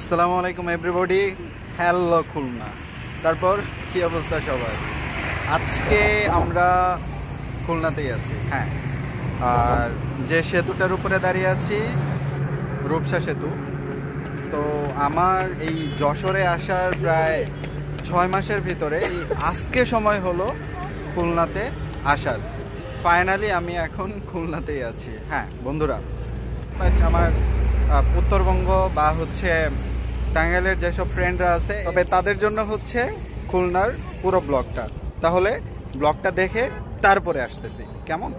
আসসালামু আলাইকুম everybody. Hello Khulna, তারপর কী অবস্থা সবার? আজকে আমরা খুলনাতেই আছি। হ্যাঁ, আর যে সেতুটার উপরে দাঁড়িয়ে আছি রূপসা সেতু। তো আমার এই যশোরে আসার প্রায় 6 মাসের ভিতরে এই আজকে সময় হলো খুলনাতে আসার। ফাইনালি আমি এখন খুলনাতেই আছি। হ্যাঁ বন্ধুরা, আমার উত্তরবঙ্গ বা হচ্ছে টাঙ্গাইলের যেসব ফ্রেন্ডরা আছে, তবে তাদের জন্য হচ্ছে খুলনার পুরো ব্লগটা। তাহলে ব্লগটা দেখে তারপরে আসতেছি, কেমন?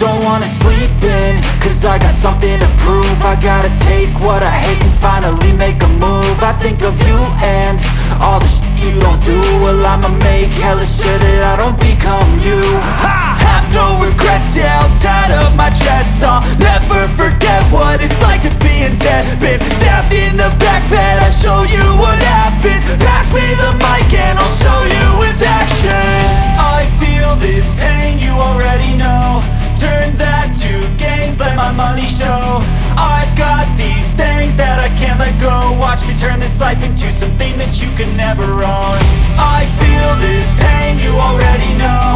Don't wanna sleep in, cause I got something to prove. I gotta take what I hate and finally make a move. I think of you and all the shit you don't do. Well, I'ma make hella sure that I don't become you. I have no regrets, yeah, I'll tie up my chest. I'll never forget what it's like to be in debt. Been stabbed in the back bed, I'll show you what happens. Pass me the mic and I'll show you with action. I feel this pain, you already know. Turn that to gains, let my money show. I've got these things that I can't let go. Watch me turn this life into something that you can never own. I feel this pain, you already know.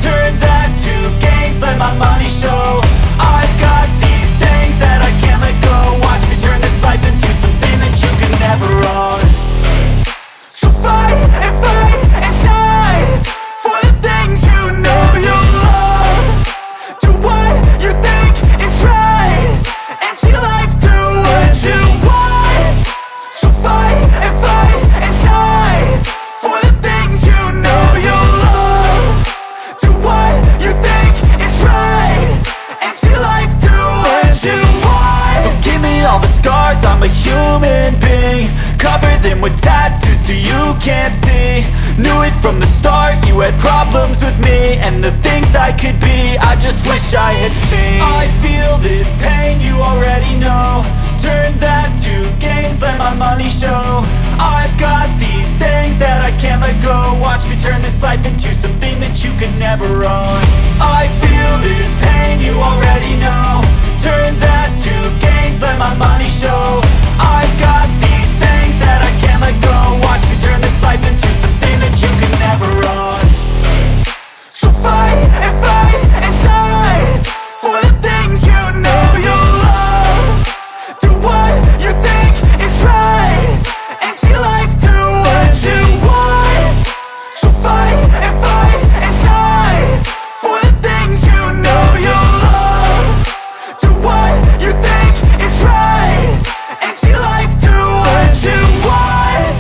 Turn that to gains, let my money show. I've got these things that I can't let go. Watch me turn this life into something that you can never own. So fight and die for the things you know you love. Do what you think is right, and see life do what you want. So fight and die for the things you know you love. Do what you think is right, and see life do what you want. So give me all the scars, I'm a human being. Cover them with tattoos so you can't see. Knew it from the start, you had problems with me and the things I could be, I just wish I had seen. I feel this pain, you already know. Turn that to gains, let my money show. I've got these things that I can't let go. Watch me turn this life into something that you could never own. I feel this pain, you already know. Turn that to gains, let my money show. I've got these things that I can't let go. Watch me turn this life into something that you can never own. So fight and die for the things you know you love. Do what you think is right, and see life do what you want. So fight and die for the things you know you love. Do what you think is right, and see life do what you want.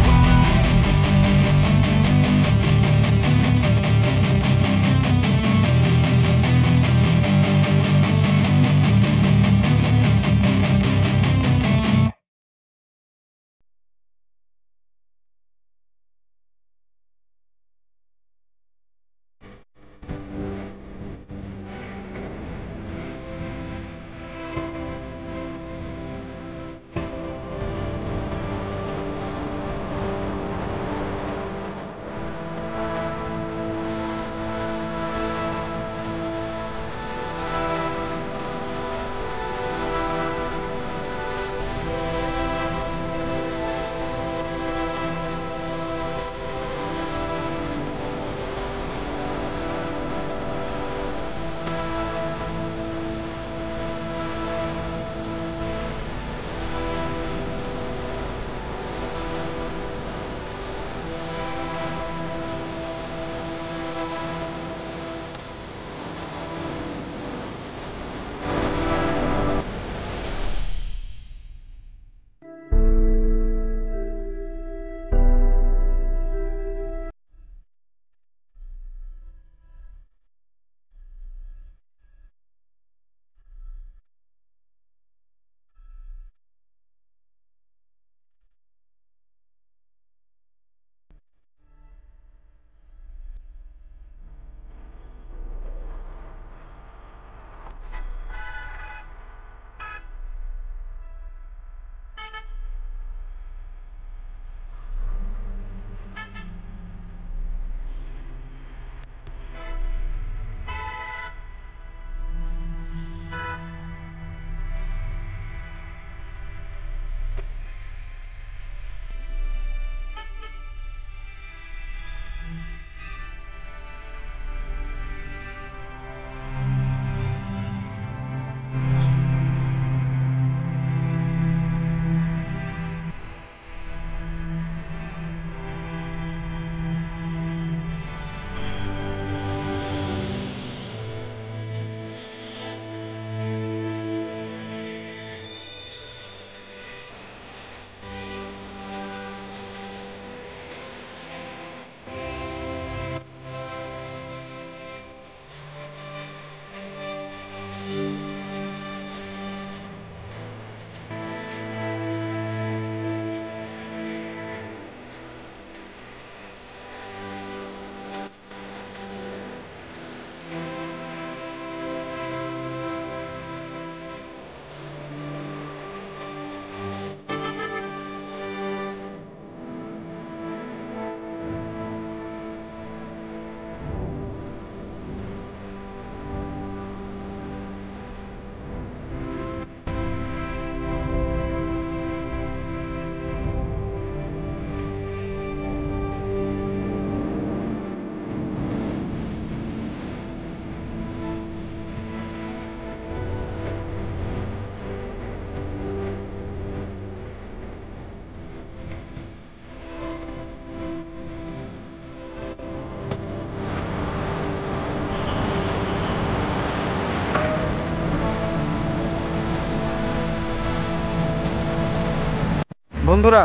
বন্ধুরা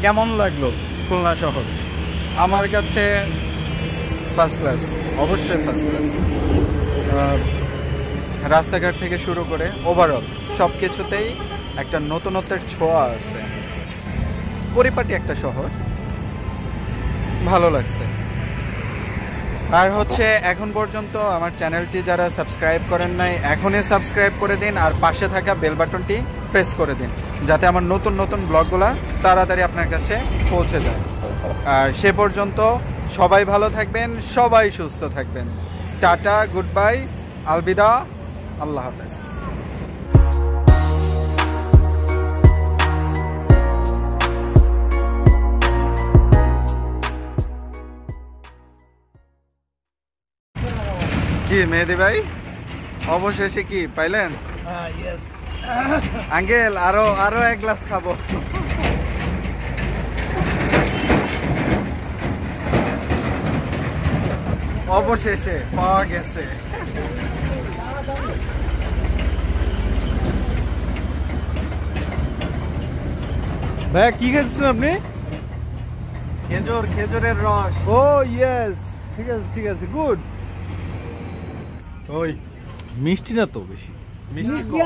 কেমন লাগলো খুলনা শহর? আমার কাছে first class, অবশ্যই first class. রাস্তাঘাট থেকে শুরু করে ওভারঅল সব কিছুতেই একটা নতুনত্বের ছোঁয়া আছে। পরিপাটি একটা শহর, ভালো লাগছে। আর হচ্ছে এখন পর্যন্ত আমার চ্যানেলটি যারা সাবস্ক্রাইব করেন নাই এখনই সাবস্ক্রাইব করে দিন, আর পাশে থাকা বেল বাটনটি প্রেস করে দিন যাতে আমার নতুন নতুন ব্লগগুলো তাড়াতাড়ি আপনার কাছে পৌঁছে যায়। আর সে পর্যন্ত সবাই ভালো থাকবেন, সবাই সুস্থ থাকবেন। টাটা, গুড বাই, আলবিদা, আল্লাহ হাফেজ। কি মেহেদি ভাই, অবশেষে কি পাইলেন? আঙ্কেল আরো এক গ্লাস খাবো। অবশেষে পাওয়া গেছে। ভাই কি খাচ্ছেন আপনি? খেজুরের রস। ও ইয়েস, ঠিক আছে গুড। ওই মিষ্টি না তো বেশি, মিষ্টি কম।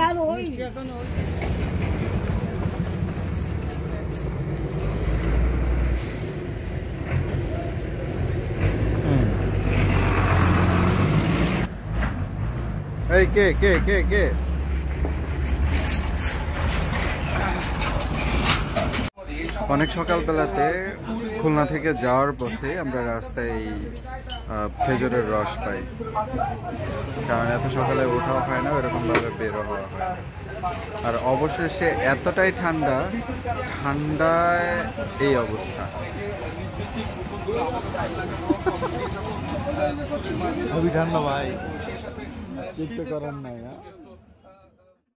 এই কে কে কে কে অনেক সকালবেলাতে খুলনা থেকে যাওয়ার পথে আমরা রাস্তায় খেজুরের রস পাই, কারণ এত সকালে ওঠাও হয় না, এরকম ভাবে বেরো হওয়া হয় না। আর অবশেষে এতটাই ঠান্ডায় এই অবস্থা। খুবই ঠান্ডা ভাই, কিছু করার নাই।